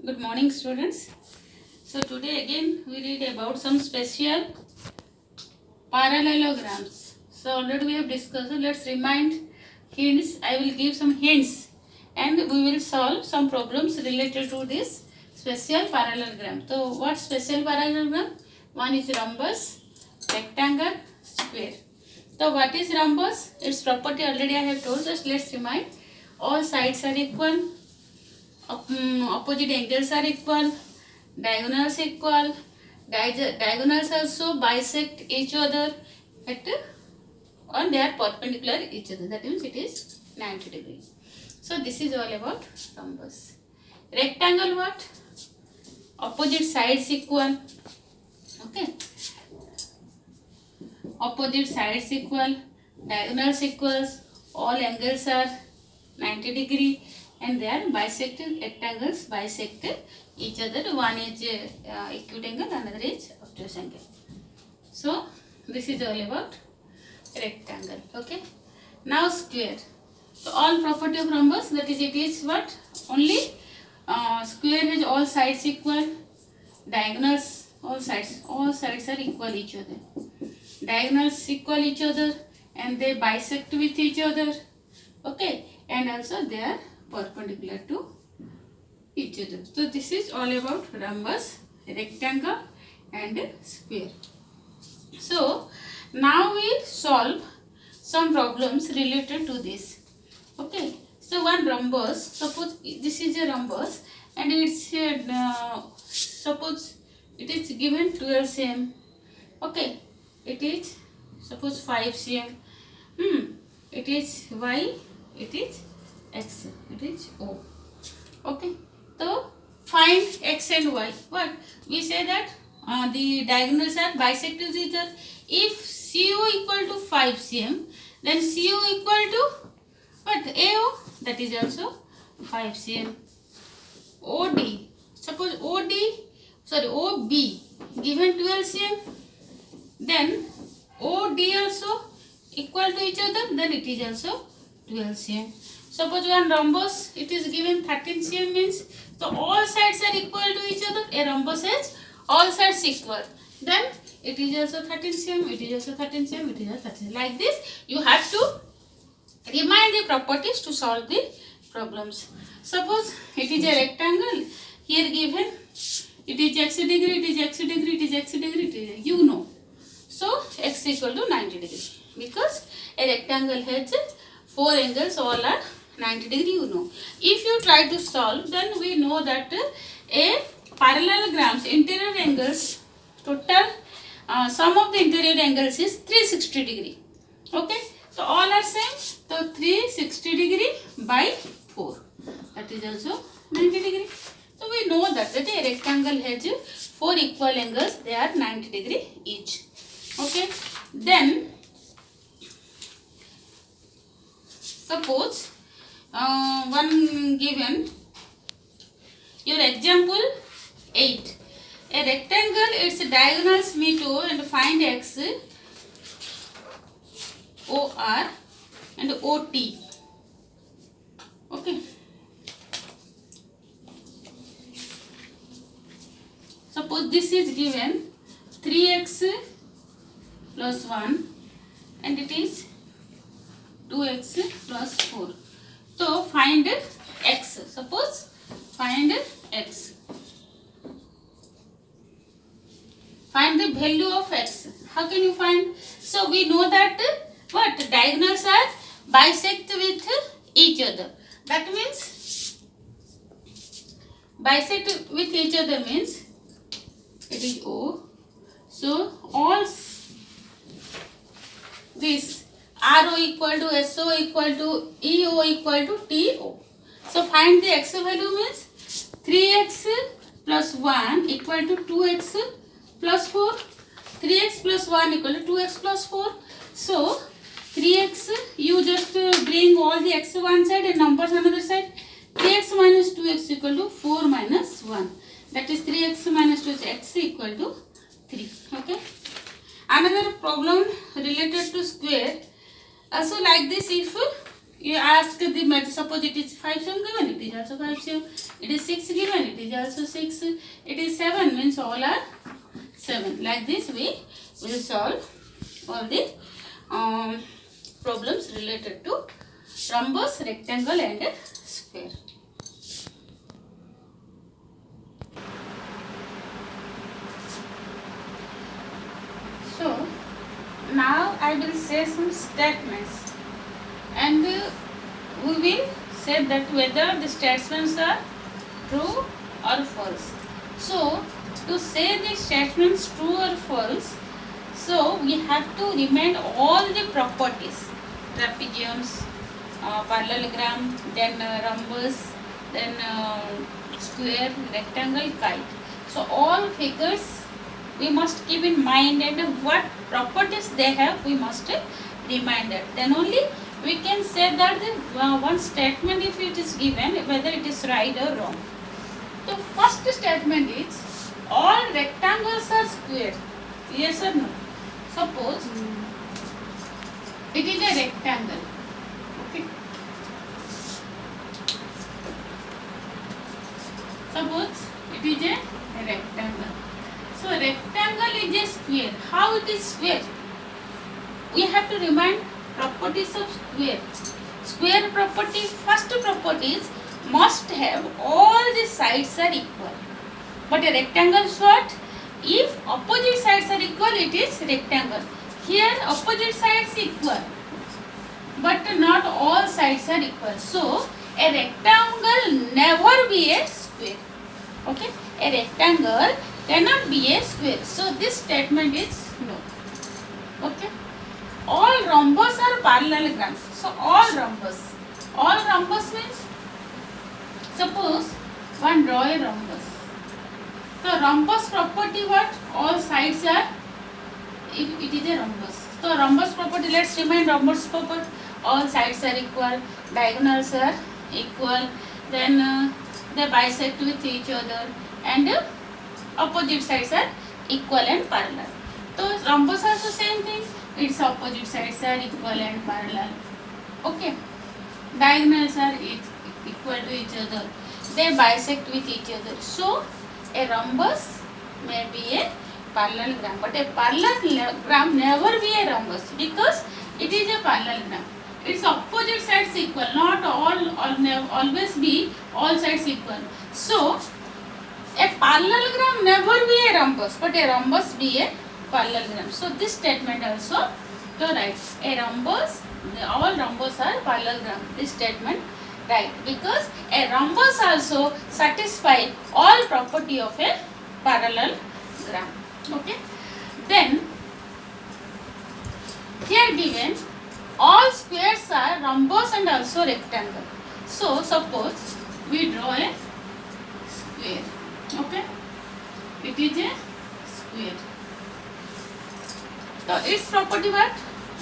Good morning, students. So today again we read about some special parallelograms. So already we have discussed. So let's remind hints. I will give some hints, and we will solve some problems related to this special parallelogram. So what special parallelogram? One is rhombus, rectangle, square. So what is rhombus? Its property already I have told. Just let's remind. All sides are equal. Opposite angles are equal, diagonals equal, diagonals also bisect each other at or they are perpendicular each other. That means it is 90 degrees. So this is all about rhombus. Rectangle what? Opposite sides equal. Okay. Opposite sides equal, diagonals equals, all angles are 90 degree and they are bisected, rectangles bisect each other. One is acute angle, another is obtuse angle. So this is all about rectangle. Okay. Now square. So all property of rhombus, that is it is what? Only square has all sides equal, diagonals all sides are equal each other. Diagonals equal each other and they bisect with each other. Okay, and also they are perpendicular to each other. So this is all about rhombus, rectangle and square. So now we solve some problems related to this. Okay, so one rhombus, suppose this is a rhombus and it's suppose it is given 12 cm. Okay, it is suppose 5 cm. It is y, it is x, it is o. Okay, so find x and y. What we say that the diagonals are bisected each other. If CO equal to 5 cm, then CO equal to what? AO, that is also 5 cm. OD, suppose OB given 12 cm, then OD also equal to each other, then it is also 12 cm. Suppose one rhombus, it is given 13 cm means, so all sides are equal to each other. A rhombus has all sides equal. Then it is also 13 cm, it is also 13 cm, it is also 13 cm. Like this, you have to remind the properties to solve the problems. Suppose it is a rectangle, here given it is x degree, it is x degree, it is x degree, it is, you know. So x equal to 90 degree because a rectangle has 4 angles, all are 90 degree, you know. If you try to solve, then we know that a parallelograms interior angles total sum of the interior angles is 360 degree. Okay, so all are same, so 360 degree by 4, that is also 90 degree. So we know that a rectangle has 4 equal angles, they are 90 degree each. Okay, then suppose one given your example 8, a rectangle, its diagonals meet O and find x, OR and OT. Okay, suppose this is given 3x plus 1 and it is 2x plus 4. So find x. Suppose find x. Find the value of x. How can you find? So we know that what? Diagonals are bisect with each other. That means bisect with each other means it is O. So all this RO equal to SO equal to EO equal to TO. So find the x value means 3x plus 1 equal to 2x plus 4. 3x plus 1 equal to 2x plus 4. So 3x, you just bring all the x one side and numbers another side. 3x minus 2x equal to 4 minus 1. That is 3x minus 2 is x equal to 3. Okay. Another problem related to square. Also like this, if You ask the math, suppose it is 5 cm given, it is also 5 cm. It is 6 given, it is also 6. It is 7, means all are 7. Like this we will solve all the problems related to rhombus, rectangle and square. So now I will say some statements, and we will say that whether the statements are true or false. So to say the statements true or false, so we have to remind all the properties: trapeziums, parallelogram, then rhombus, then square, rectangle, kite. So all figures we must keep in mind, and what properties they have we must remind that. Then only we can say that the one statement, if it is given, whether it is right or wrong. The first statement is all rectangles are square. Yes or no? Suppose it is a rectangle. Okay. Suppose it is a rectangle. So rectangle is a square. How it is square? We have to remind properties of square. Square property, first properties must have all the sides are equal. But a rectangle is what? If opposite sides are equal, it is rectangle. Here opposite sides equal, but not all sides are equal. So a rectangle never be a square. Okay, a rectangle cannot be a square. So this statement is no. Okay. All rhombus are parallelograms. So all rhombus means, suppose one draw a rhombus. So rhombus property what? All sides are, it is a rhombus. So rhombus property, let's remind rhombus property. All sides are equal, diagonals are equal, then they bisect with each other, and opposite sides are equal and parallel. So rhombus also same thing, its opposite sides are equal and parallel. Okay, diagonals are equal to each other, they bisect with each other. So a rhombus may be a parallelogram, but a parallelogram never be a rhombus, because it is a parallelogram. Its opposite sides equal, not always be all sides equal. So a parallelogram never be a rhombus, but a rhombus be a parallelogram. So this statement also to write. A rhombus, all rhombus are parallelogram. This statement right, because a rhombus also satisfy all property of a parallelogram. Okay. Then here given all squares are rhombus and also rectangle. So suppose we draw a square. Okay, it is a square. So its property what?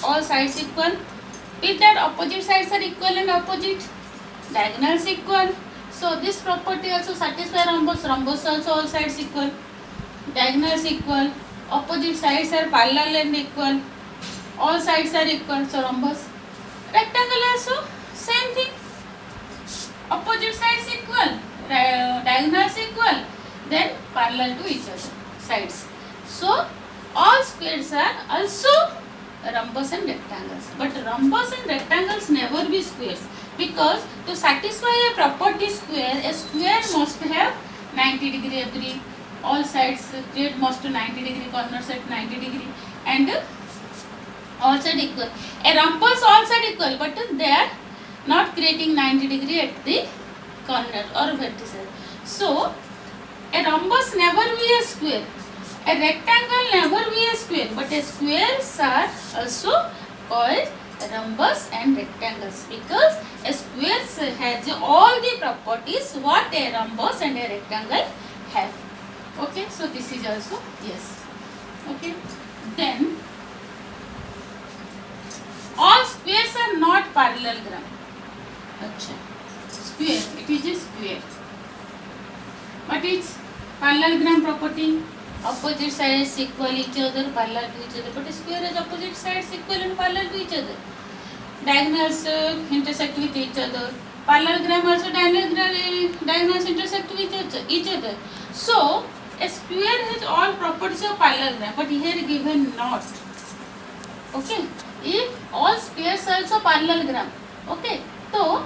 All sides equal. With that opposite sides are equal and opposite, diagonals equal. So this property also satisfy rhombus. Rhombus also all sides equal, diagonals equal, opposite sides are parallel and equal, all sides are equal. So rhombus. Rectangle also same thing. Opposite sides equal, diagonals equal, then parallel to each other sides. So all squares are also rhombus and rectangles. But rhombus and rectangles never be squares, because to satisfy a property square, a square must have 90 degree every, all sides create must 90 degree, corners at 90 degree, and all side equal. A rhombus all side equal, but they are not creating 90 degree at the corner or vertices. So a rhombus never be a square, a rectangle never be a square, but a squares are also called rhombus and rectangles, because a square has all the properties what a rhombus and a rectangle have. Okay, so this is also yes. Okay, then all squares are not parallelogram. Achha, square, it is a square. What is parallelogram property? Opposite sides equal each other, parallel to each other. But square has opposite sides equal and parallel to each other. diagonals intersect with each other. Parallelogram also diagonals intersect with each other. So a square has all properties of parallelogram, but here given not. Okay, if all squares are also parallelogram, okay, so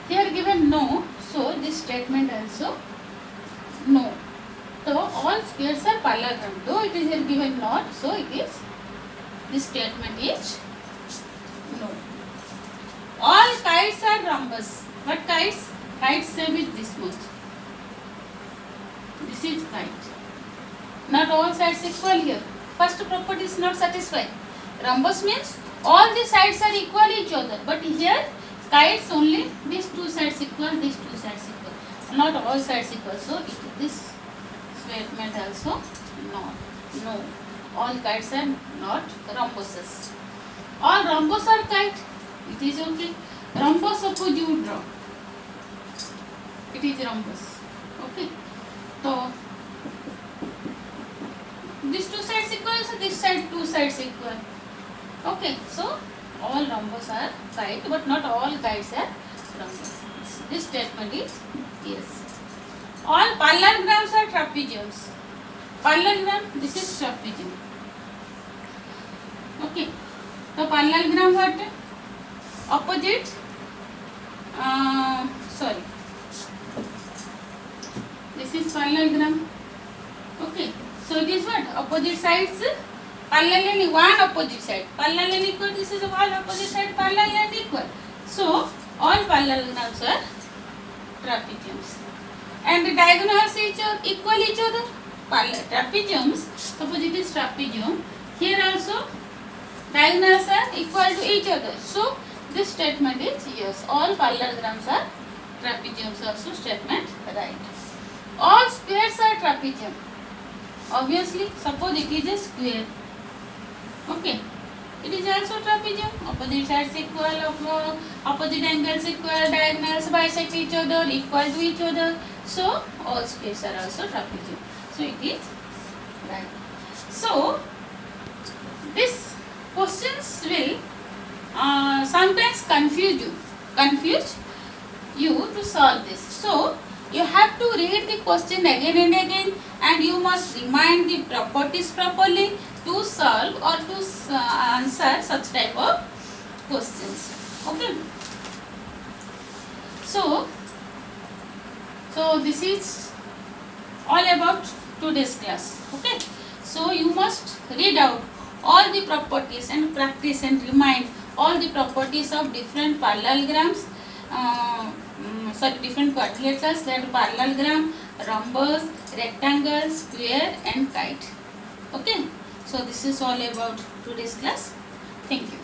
here given no, so this statement also no. So all squares are parallelogram, though it is here given not, so it is, this statement is no. All kites are rhombus. What kites? Kites shape is this much. This is kite. Not all sides equal here. First property is not satisfied. Rhombus means all the sides are equal each other, but here kites only these two sides equal, these two sides equal. Not all sides equal. So this statement also not. No. All kites are not rhombuses. All rhombus are kite. It is okay. Rhombus suppose you draw. It is rhombus. Okay. So these two sides equal, so this side two sides equal. Okay. So all rhombus are kite, but not all kites are rhombus. This statement is yes. All parallelograms are trapeziums. Parallelogram, this is trapezium. Okay. So parallelogram what? Opposite. Sorry. This is parallelogram. Okay. So it is what? Opposite sides parallel, one opposite side. Parallel and equal. This is all opposite side parallel and equal. So all parallelograms are trapeziums. And the diagonals equal each other. Trapeziums. Suppose it is trapezium. Here also diagonals are equal to each other. So this statement is yes. All parallelograms are trapeziums. Also statement right. All squares are trapezium. Obviously, suppose it is a square. Okay. It is also trapezium. Opposite sides equal, opposite angles equal, diagonals bisect each other, equal to each other. So all squares are also trapezium. So it is right. So this questions will sometimes confuse you to solve this. So you have to read the question again and again, and you must remind the properties properly to solve or to answer such type of questions. Okay. So this is all about today's class. Okay. So you must read out all the properties and practice and remind all the properties of different parallelograms, different quadrilaterals, that parallelogram, rhombus, rectangle, square and kite. Okay. So this is all about today's class. Thank you.